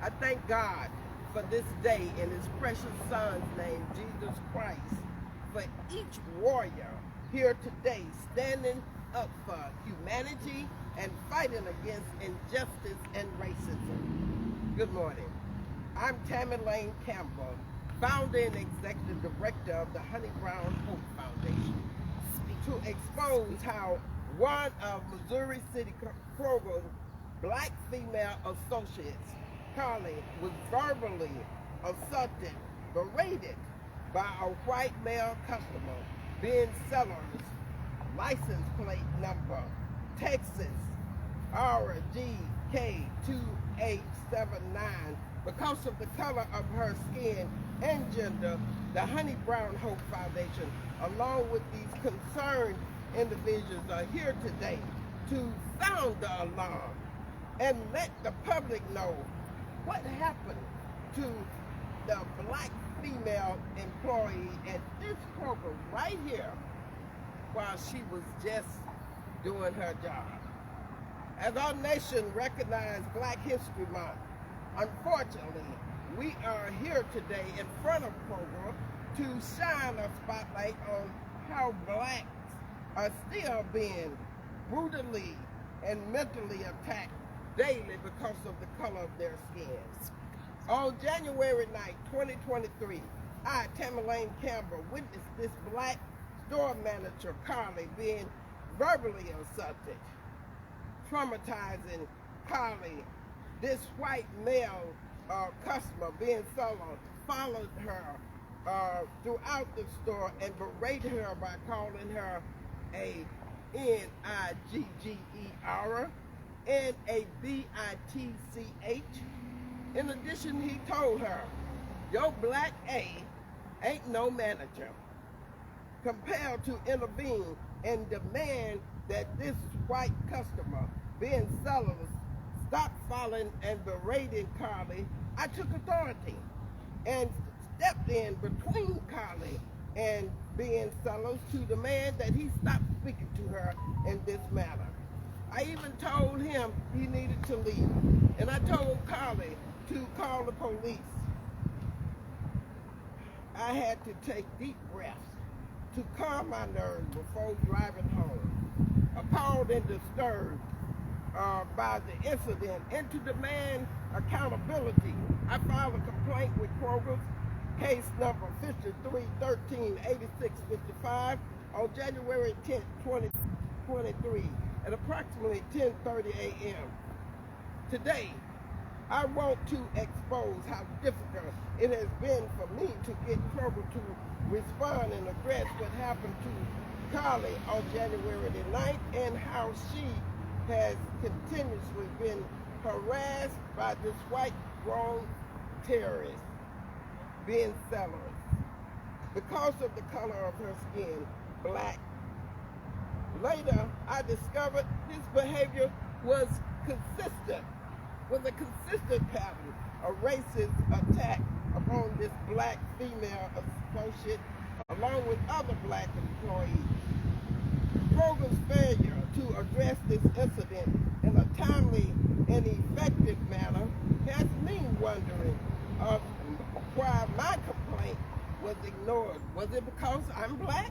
I thank God for this day in his precious son's name, Jesus Christ, for each warrior here today standing up for humanity and fighting against injustice and racism. Good morning. I'm Tammie Campbell, founder and executive director of the Honey Brown Hope Foundation, to expose how one of Missouri City Kroger's black female associates, Carly, was verbally assaulted, berated by a white male customer, being sellers, license plate number, Texas RGK2879, because of the color of her skin and gender. The Honey Brown Hope Foundation, along with these concerned individuals, are here today to sound the alarm and let the public know what happened to the black female employee at this program right here while she was just doing her job. As our nation recognizes Black History Month, unfortunately, we are here today in front of Kroger to shine a spotlight on how blacks are still being brutally and mentally attacked daily because of the color of their skins. On January 9th, 2023, I, Tammie Campbell, witnessed this black store manager, Carly, being verbally assaulted, traumatizing Carly. This white male customer being followed her throughout the store and berated her by calling her a N-I-G-G-E-R and a B-I-T-C-H. In addition, he told her, "Your black A ain't no manager," compelled to intervene and demand that this white customer, being sellers, stop following and berating Carly. I took authority and stepped in between Carly and being sellers to demand that he stop speaking to her in this manner. I even told him he needed to leave, and I told Carly to call the police. I had to take deep breaths to calm my nerves before driving home. Appalled and disturbed by the incident and to demand accountability, I filed a complaint with Kroger's case number 53138655 on January 10th, 2023 at approximately 10:30 a.m. Today, I want to expose how difficult it has been for me to get Kroger to respond and address what happened to Carly on January the 9th and how she has continuously been harassed by this white grown terrorist, being sellers, because of the color of her skin, black. Later, I discovered this behavior was a consistent pattern of racist attack upon this black female associate, along with other black employees. Kroger's failure to address this incident in a timely and effective manner has me wondering why my complaint was ignored. Was it because I'm black?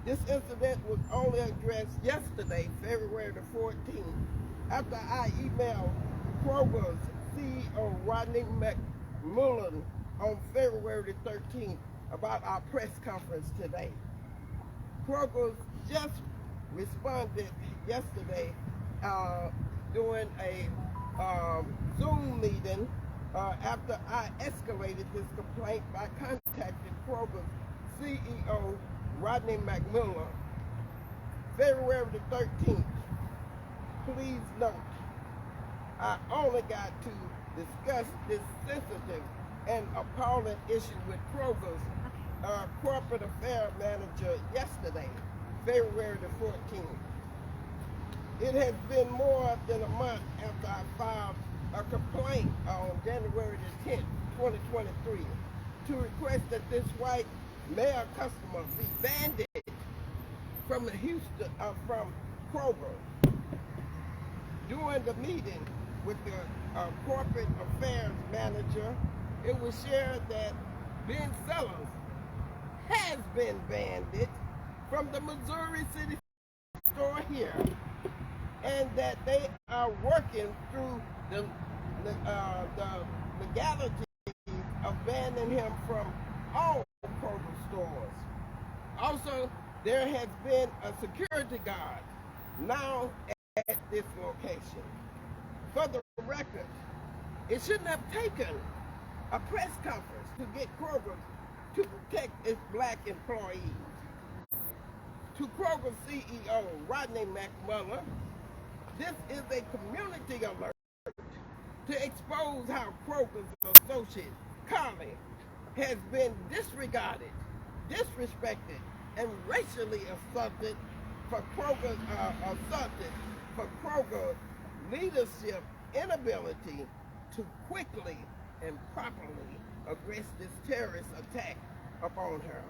This incident was only addressed yesterday, February the 14th, after I emailed Kroger's CEO Rodney McMullen on February the 13th about our press conference today. Kroger just responded yesterday during a Zoom meeting after I escalated this complaint by contacting Kroger's CEO Rodney McMullen. February the 13th. Please note, I only got to discuss this sensitive and appalling issue with Kroger's corporate affairs manager yesterday, February the 14th. It has been more than a month after I filed a complaint on January the 10th, 2023, to request that this white male customer be banned from Kroger. During the meeting, with the corporate affairs manager, it was shared that Ben Sellers has been banned from the Missouri City store here, and that they are working through the legalities of banning him from all Kroger stores. Also, there has been a security guard now at this location. For the record, it shouldn't have taken a press conference to get Kroger to protect its black employees. To Kroger CEO Rodney McMullen, this is a community alert to expose how Kroger's associate Carly has been disregarded, disrespected, and racially assaulted for Kroger's leadership inability to quickly and properly address this terrorist attack upon her.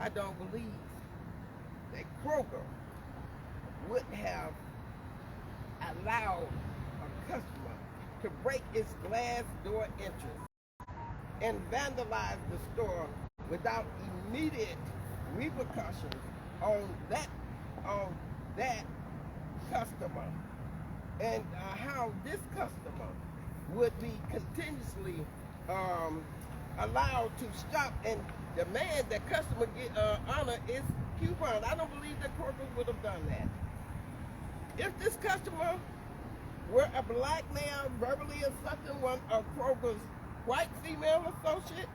I don't believe that Kroger would have allowed a customer to break its glass door entrance and vandalize the store without immediate repercussions on that customer, and how this customer would be continuously allowed to stop and demand that customer honor its coupon. I don't believe that Kroger would have done that. If this customer were a black man verbally assaulting one of Kroger's white female associate,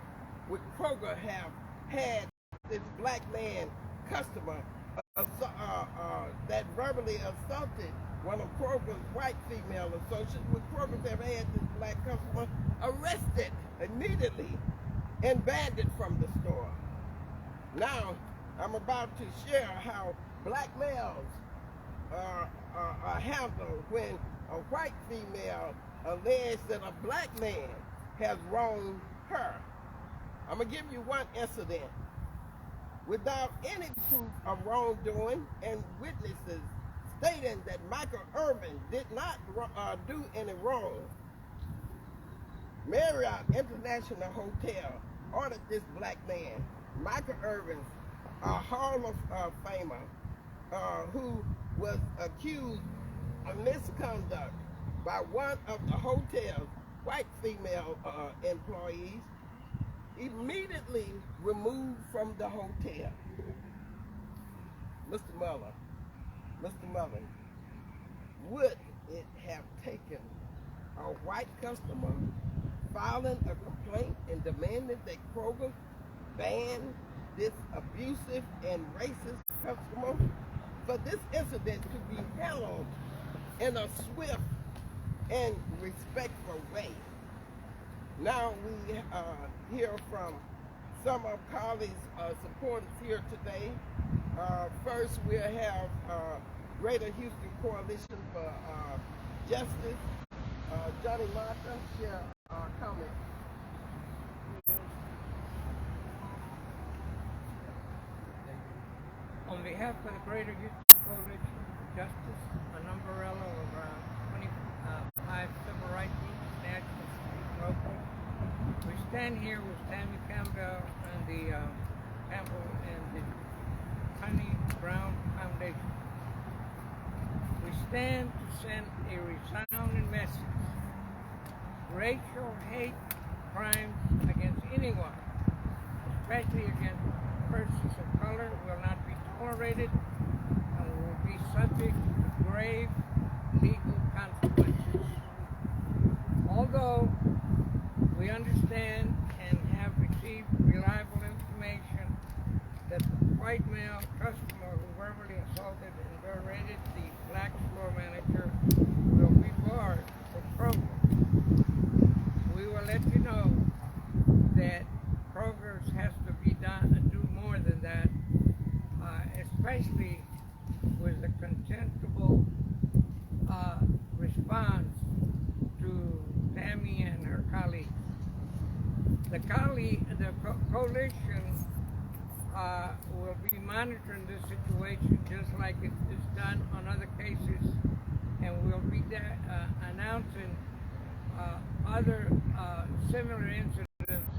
would Kroger have had this black man customer that verbally assaulted one of Kroger's white female associates? Would Kroger have had this black customer arrested immediately and banned from the store? Now, I'm about to share how black males are handled when a white female alleges that a black man has wronged her. I'm going to give you one incident. Without any proof of wrongdoing and witnesses stating that Michael Irvin did not do any wrong, Marriott International Hotel ordered this black man, Michael Irvin, a Hall of Famer, who was accused of misconduct by one of the hotel's white female employees, immediately removed from the hotel. Mr. Mullen, would it have taken a white customer filing a complaint and demanding that Kroger ban this abusive and racist customer for this incident to be handled in a swift and respectful way? Now we hear from some of Carly's supporters here today. First, we'll have Greater Houston Coalition for Justice, Johnny Martha, share our comment. On behalf of the Greater Houston Coalition for Justice, an umbrella of around 25 civil rights groups, national and local, we stand here with Tammie Campbell and the Campbell and the Honey Brown Foundation. We stand to send a resounding message. Racial hate crimes against anyone, especially against persons of color, will not be tolerated and will be subject to grave legal consequences. Although we understand and have received reliable information that the white male customer who verbally assaulted and berated the black store manager will be barred from Kroger, we will let you know that Kroger's has to be done and do more than that, especially with the contemptible response to Tammie and her colleagues. The coalition will be monitoring this situation just like it is done on other cases and we'll be announcing other similar incidents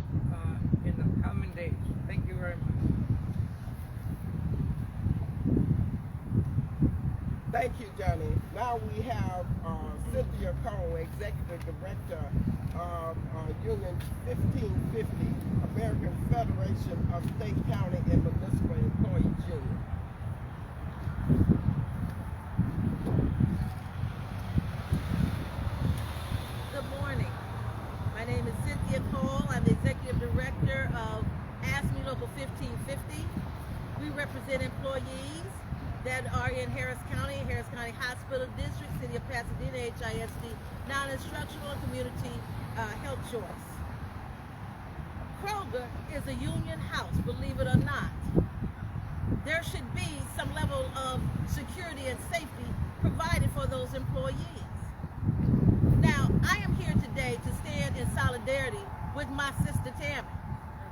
in the coming days. Thank you very much. Thank you, Johnny. Now we have Cynthia Cole, Executive Director of Union 1550, American Federation of State, County, and Municipal Employees Union. Good morning. My name is Cynthia Cole. I'm the Executive Director of ASME Local 1550. We represent employees that are in Harris County Hospital District, City of Pasadena, HISD, non-instructional and community health choice. Kroger is a union house, believe it or not. There should be some level of security and safety provided for those employees. Now, I am here today to stand in solidarity with my sister Tammie,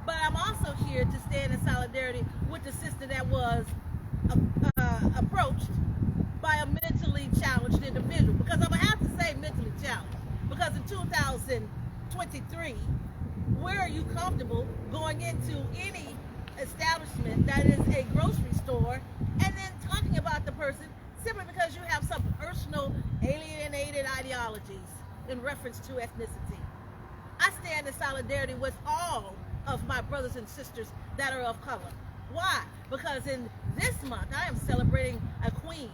but I'm also here to stand in solidarity with the sister that was approached by a mentally challenged individual, because I'm gonna have to say mentally challenged, because in 2023, where are you comfortable going into any establishment that is a grocery store and then talking about the person simply because you have some personal alienated ideologies in reference to ethnicity? I stand in solidarity with all of my brothers and sisters that are of color. Why? Because in this month, I am celebrating a queen.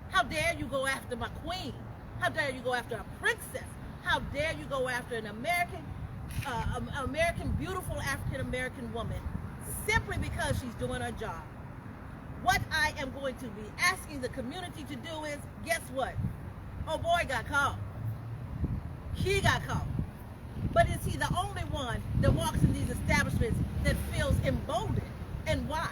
How dare you go after my queen? How dare you go after a princess? How dare you go after an American, beautiful African-American woman simply because she's doing her job? What I am going to be asking the community to do is, guess what? Oh boy got caught. He got caught. But is he the only one that walks in these establishments that feels emboldened? And why?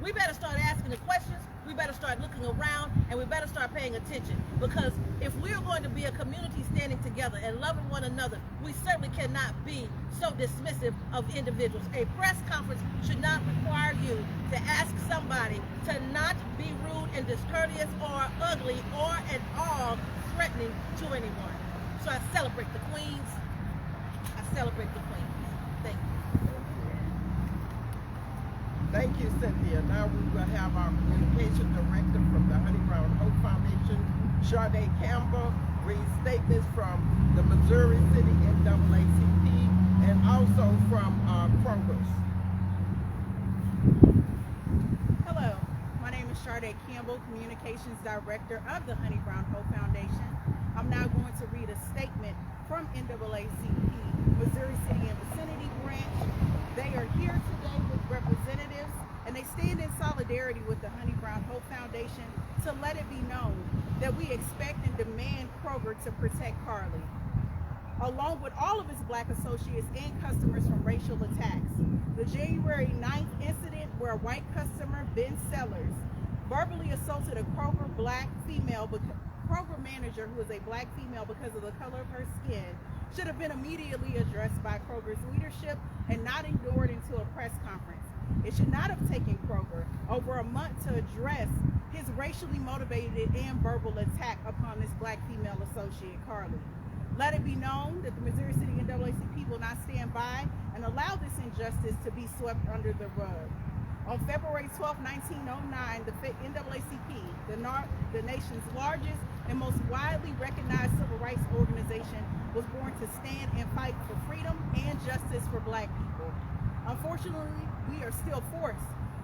We better start asking the questions, we better start looking around, and we better start paying attention. Because if we're going to be a community standing together and loving one another, we certainly cannot be so dismissive of individuals. A press conference should not require you to ask somebody to not be rude and discourteous or ugly or at all threatening to anyone. So I celebrate the queens. I celebrate the queens. Thank you. Thank you, Cynthia. Now we will have our communication director from the Honey Brown Hope Foundation, Sade Campbell, read statements from the Missouri City NAACP and also from Kroger's. Hello, my name is Sade Campbell, Communications Director of the Honey Brown Hope Foundation. I'm now going to read a statement from NAACP, Missouri City and Vicinity Branch. They are here today with representatives, and they stand in solidarity with the Honey Brown Hope Foundation to let it be known that we expect and demand Kroger to protect Carly, along with all of its Black associates and customers from racial attacks. The January 9th incident where a white customer, Ben Sellers, verbally assaulted a Kroger Kroger manager who is a Black female because of the color of her skin should have been immediately addressed by Kroger's leadership and not endured into a press conference. It should not have taken Kroger over a month to address his racially motivated and verbal attack upon this Black female associate, Carly. Let it be known that the Missouri City NAACP will not stand by and allow this injustice to be swept under the rug. On February 12, 1909, the NAACP, the nation's largest and most widely recognized civil rights organization, was born to stand and fight for freedom and justice for Black people. Unfortunately, we are still forced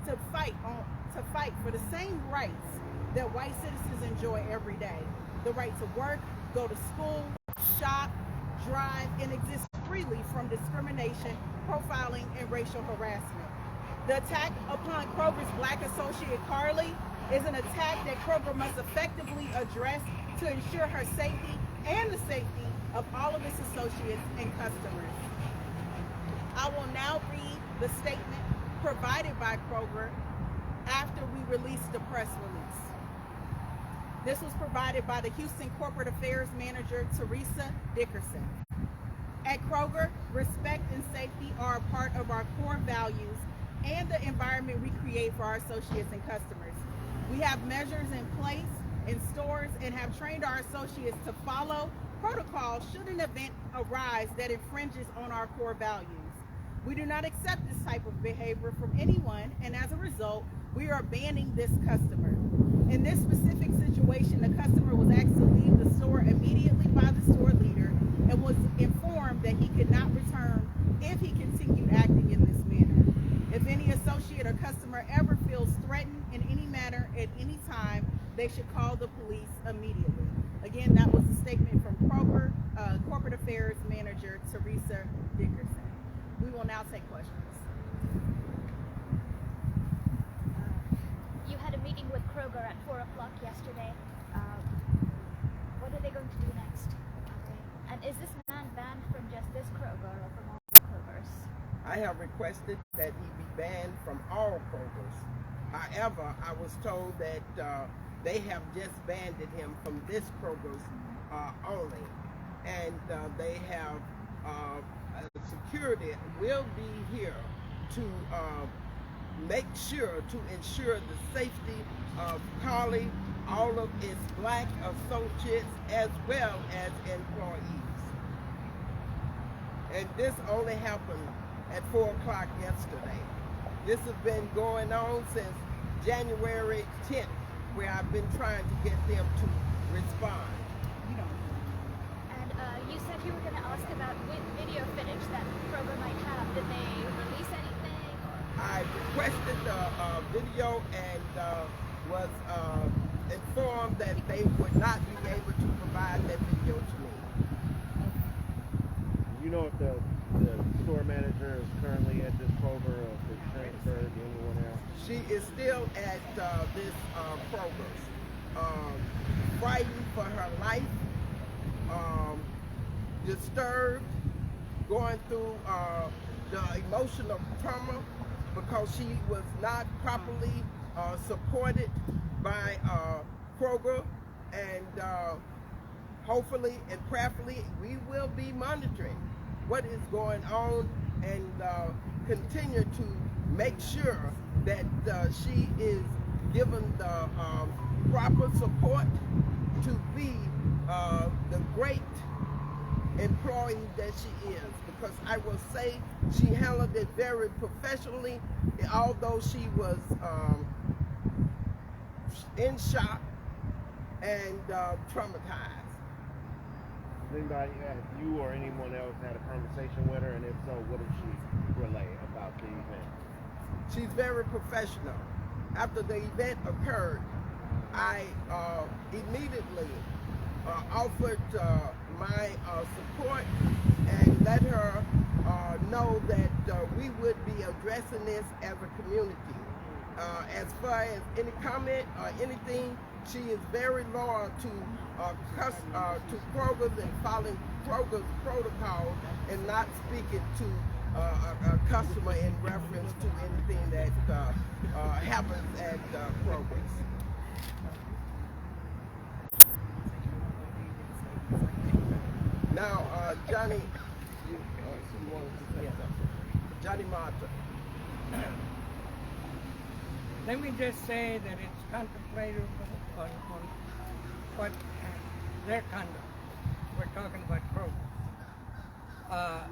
to fight for the same rights that white citizens enjoy every day. The right to work, go to school, shop, drive, and exist freely from discrimination, profiling, and racial harassment. The attack upon Kroger's Black associate Carly is an attack that Kroger must effectively address to ensure her safety and the safety of all of its associates and customers. I will now read the statement provided by Kroger after we released the press release. This was provided by the Houston Corporate Affairs Manager, Teresa Dickerson. At Kroger, respect and safety are a part of our core values and the environment we create for our associates and customers. We have measures in place in stores and have trained our associates to follow protocol should an event arise that infringes on our core values. We do not accept this type of behavior from anyone, and as a result, we are banning this customer. In this specific situation, the customer was asked to leave the store immediately by the store leader and was informed that he could not return if he continued acting in this manner. If any associate or customer ever feels threatened in any manner at any time, they should call the police immediately. Again, that was a statement from Kroger Corporate Affairs Manager Teresa Dickerson. We will now take questions. You had a meeting with Kroger at 4 o'clock yesterday. What are they going to do next? And is this man banned from just this Kroger or from all Krogers? I have requested that he be banned from all Krogers. However, I was told that they have just banned him from this Kroger's only. And they have security will be here to make sure to ensure the safety of Carly, all of its black associates, as well as employees. And this only happened at 4 o'clock yesterday. This has been going on since January 10th, where I've been trying to get them to respond. And you said you were going to ask about video footage that Kroger might have. Did they release anything? I requested the video and was informed that they would not be able to provide that video to me. You know if the store manager is currently at this Kroger or if it's transferred to anyone else? She is still at this Kroger's, fighting for her life, disturbed, going through the emotional trauma because she was not properly supported by Kroger, and hopefully and prayerfully we will be monitoring what is going on and continue to make sure that she is given the proper support to be the great employee that she is, because I will say she handled it very professionally, although she was in shock and traumatized. Has anybody, you or anyone else had a conversation with her, and if so, what did she relay about the event? She's very professional. After the event occurred, I immediately offered my support and let her know that we would be addressing this as a community. As far as any comment or anything, she is very loyal to Kroger's and following Kroger's protocol and not speaking to a customer in reference to anything that happens at Kroger's. Now, Johnny, you wanted to say something. Johnny Martin. Let me just say that it's contemplated on what their conduct. We're talking about Kroger.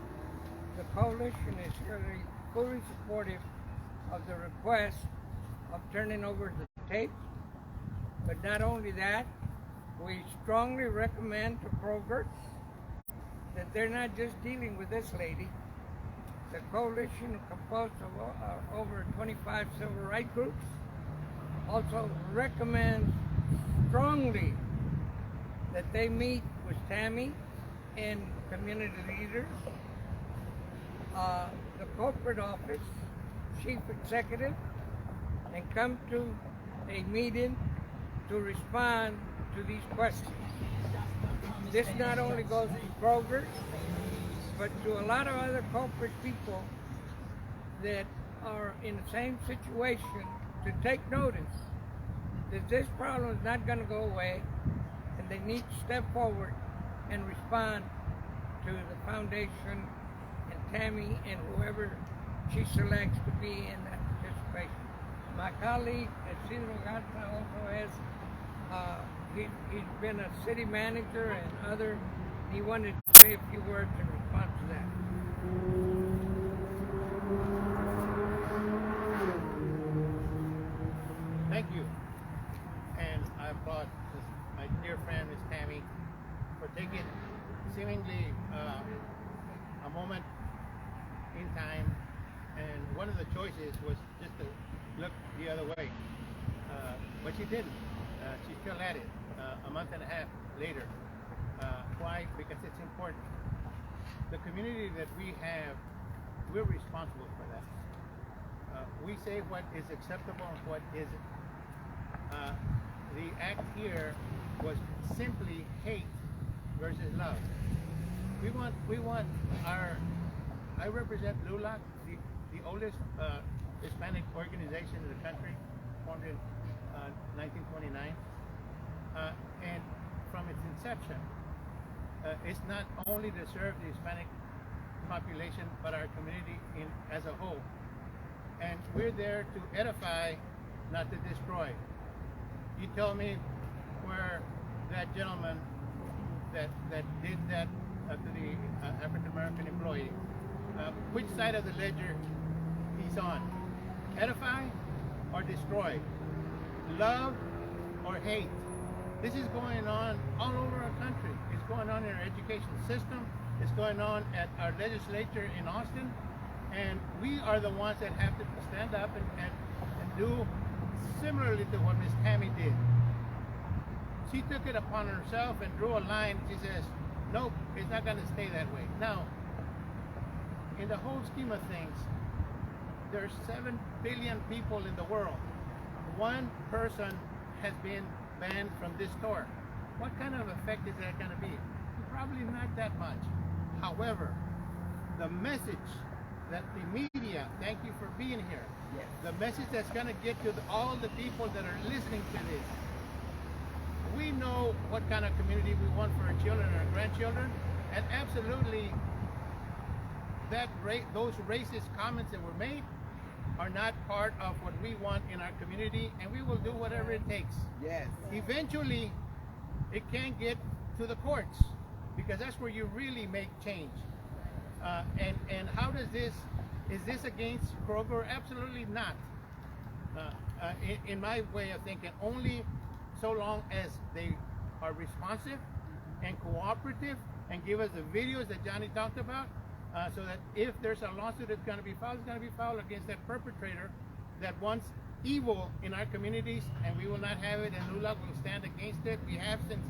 The coalition is really fully supportive of the request of turning over the tapes. But not only that, we strongly recommend to Kroger that they're not just dealing with this lady. The coalition, composed of over 25 civil rights groups, also recommends strongly that they meet with Tammie and community leaders, the corporate office, chief executive, and come to a meeting to respond to these questions. This not only goes to Kroger, but to a lot of other corporate people that are in the same situation, to take notice that this problem is not going to go away, and they need to step forward and respond to the foundation and Tammie and whoever she selects to be in that participation. My colleague, Isidro Garza, also has he's been a city manager and other. He wanted to say a few words in response to that. Thank you. And I applaud my dear friend, Ms. Tammie, for taking seemingly a moment in time. And one of the choices was just to look the other way. But she didn't. She's still at it a month and a half later. Why? Because it's important. The community that we have, we're responsible for that. We say what is acceptable and what isn't. The act here was simply hate versus love. We want our, I represent LULAC, the oldest Hispanic organization in the country, formed in 1929. And from its inception, it's not only to serve the Hispanic population, but our community as a whole. And we're there to edify, not to destroy. You tell me where that gentleman that did that to the African American employee, which side of the ledger he's on? Edify or destroy? Love or hate? This is going on all over our country. It's going on in our education system. It's going on at our legislature in Austin. And we are the ones that have to stand up and do similarly to what Ms. Tammie did. She took it upon herself and drew a line. She says, nope, it's not going to stay that way. Now, in the whole scheme of things, there's 7 billion people in the world. One person has been banned from this store. What kind of effect is that going to be? Probably not that much. However, the message that the media, thank you for being here, Yes. the message that's going to get to all the people that are listening to this. We know what kind of community we want for our children and our grandchildren, and absolutely those racist comments that were made are not part of what we want in our community, and we will do whatever it takes. Yes. Eventually, it can get to the courts, because that's where you really make change. And how does this, is this against Kroger? Absolutely not. In my way of thinking, only so long as they are responsive and cooperative and give us the videos that Johnny talked about, so that if there's a lawsuit that's going to be filed, it's going to be filed against that perpetrator that wants evil in our communities, and we will not have it, and LULAC will stand against it. We have since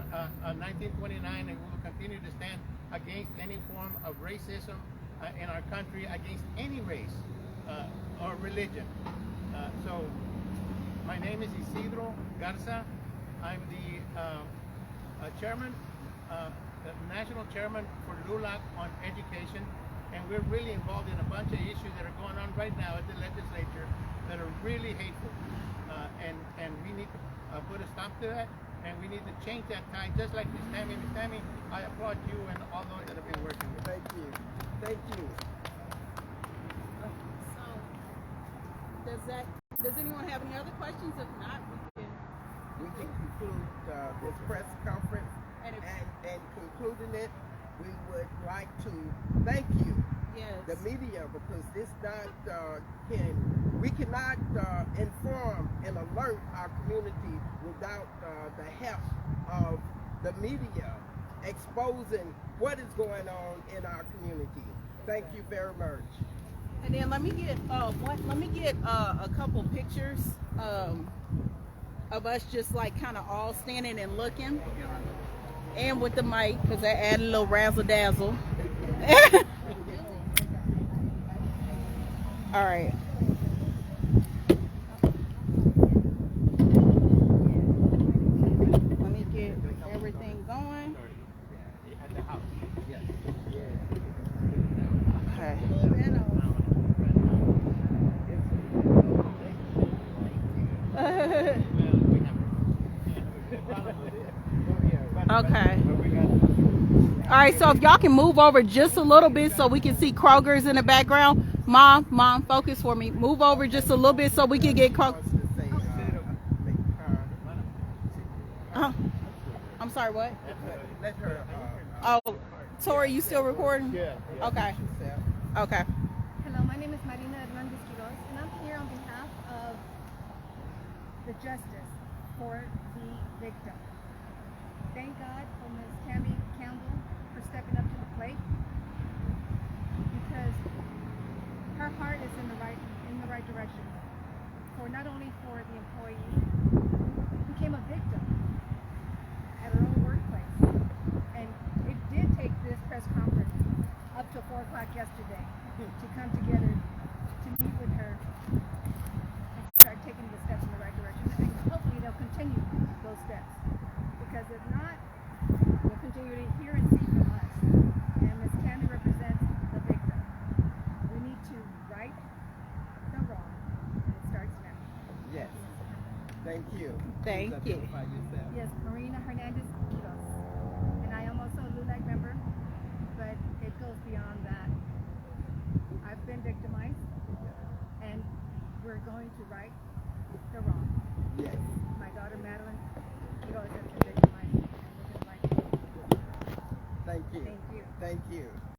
1929, and we will continue to stand against any form of racism in our country, against any race or religion. So my name is Isidro Garza. I'm the chairman, the national chairman for LULAC on education, and we're really involved in a bunch of issues that are going on right now at the legislature that are really hateful, and we need to put a stop to that, and we need to change that tide, just like Ms. Tammie. Ms. Tammie, I applaud you and all those that have been working with. Thank you. Thank you. So, does anyone have any other questions? If not, We can conclude this press conference, And and concluding it, we would like to thank you, yes, the media, because this we cannot inform and alert our community without the help of the media exposing what is going on in our community. Thank you very much. And then let me get a couple pictures of us just like kind of all standing and looking, and with the mic, because I added a little razzle dazzle. All right. Let me get everything going. Okay. Okay. All right, so if y'all can move over just a little bit so we can see Kroger's in the background. Mom, focus for me. Move over just a little bit so we can get Kroger. I'm sorry, what? Let her. Oh, Tori, you still recording? Yeah. Okay. Okay. Hello, my name is Marina Hernandez Quiroz, and I'm here on behalf of the justice for the victim. Thank God for Ms. Tammie Campbell for stepping up to the plate, because her heart is in the right direction. For not only for the employee who became a victim at her own workplace, and it did take this press conference up to 4 o'clock yesterday to come together to meet with her and start taking the steps in the right direction. And hopefully they'll continue those steps, because if not, we'll continue to hear and see from us. And Ms. Tammie represents the victim. We need to right the wrong, and it starts now. Yes. Thank you. Thank Please you. identify yourself. Yes, Marina Hernandez Quiroz. And I am also a LULAC member, but it goes beyond that. I've been victimized, and we're going to right the wrong. Yes. My daughter Madeline Quiroz has been victimized, and we're going to right the wrong. Thank you. Thank you. Thank you.